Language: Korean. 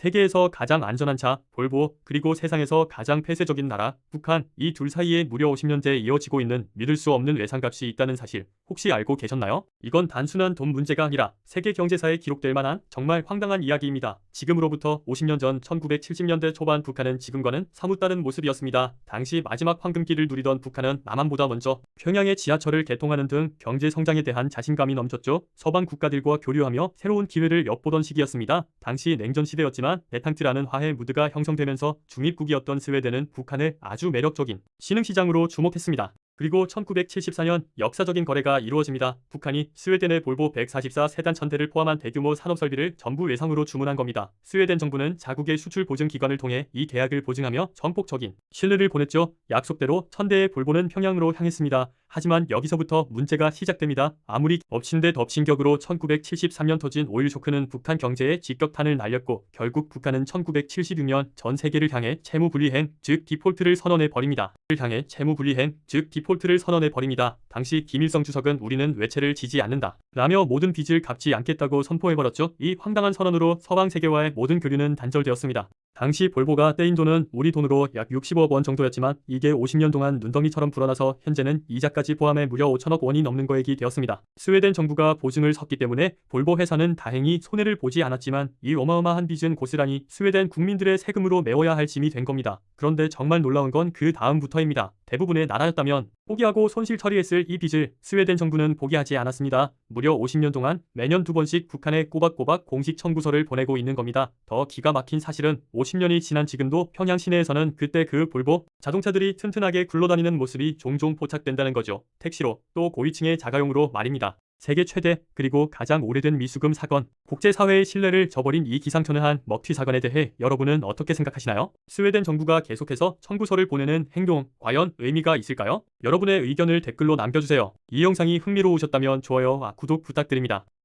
세계에서 가장 안전한 차, 볼보, 그리고 세상에서 가장 폐쇄적인 나라, 북한, 이 둘 사이에 무려 50년째 이어지고 있는 믿을 수 없는 외상값이 있다는 사실 혹시 알고 계셨나요? 이건 단순한 돈 문제가 아니라 세계 경제사에 기록될 만한 정말 황당한 이야기입니다. 지금으로부터 50년 전 1970년대 초반 북한은 지금과는 사뭇 다른 모습이었습니다. 당시 마지막 황금기를 누리던 북한은 남한보다 먼저 평양의 지하철을 개통하는 등 경제 성장에 대한 자신감이 넘쳤죠. 서방 국가들과 교류하며 새로운 기회를 엿보던 시기였습니다. 당시 냉전 시대였지만 베탕트라는 화해 무드가 형성되면서 중립국이었던 스웨덴은 북한을 아주 매력적인 신흥시장으로 주목했습니다. 그리고 1974년 역사적인 거래가 이루어집니다. 북한이 스웨덴의 볼보 144 세단 1000대를 포함한 대규모 산업설비를 전부 외상으로 주문한 겁니다. 스웨덴 정부는 자국의 수출 보증 기관을 통해 이 계약을 보증하며 전폭적인 신뢰를 보냈죠. 약속대로 1000대의 볼보는 평양으로 향했습니다. 하지만 여기서부터 문제가 시작됩니다. 아무리 엎친 데 덮친 격으로 1973년 터진 오일 쇼크는 북한 경제에 직격탄을 날렸고 결국 북한은 1976년 전 세계를 향해 채무불이행, 즉 디폴트를 선언해 버립니다. 당시 김일성 주석은 우리는 외채를 지지 않는다 라며 모든 빚을 갚지 않겠다고 선포해버렸죠. 이 황당한 선언으로 서방 세계와의 모든 교류는 단절되었습니다. 당시 볼보가 떼인 돈은 우리 돈으로 약 60억 원 정도였지만 이게 50년 동안 눈덩이처럼 불어나서 현재는 이자까지 포함해 무려 5천억 원이 넘는 거액이 되었습니다. 스웨덴 정부가 보증을 섰기 때문에 볼보 회사는 다행히 손해를 보지 않았지만 이 어마어마한 빚은 고스란히 스웨덴 국민들의 세금으로 메워야 할 짐이 된 겁니다. 그런데 정말 놀라운 건 그 다음부터입니다. 대부분의 나라였다면 포기하고 손실 처리했을 이 빚을 스웨덴 정부는 포기하지 않았습니다. 무려 50년 동안 매년 2번씩 북한에 꼬박꼬박 공식 청구서를 보내고 있는 겁니다. 더 기가 막힌 사실은 50년이 지난 지금도 평양 시내에서는 그때 그 볼보 자동차들이 튼튼하게 굴러다니는 모습이 종종 포착된다는 거죠. 택시로 또 고위층의 자가용으로 말입니다. 세계 최대 그리고 가장 오래된 미수금 사건, 국제사회의 신뢰를 저버린 이 기상천외한 먹튀 사건에 대해 여러분은 어떻게 생각하시나요? 스웨덴 정부가 계속해서 청구서를 보내는 행동, 과연 의미가 있을까요? 여러분의 의견을 댓글로 남겨주세요. 이 영상이 흥미로우셨다면 좋아요와 구독 부탁드립니다.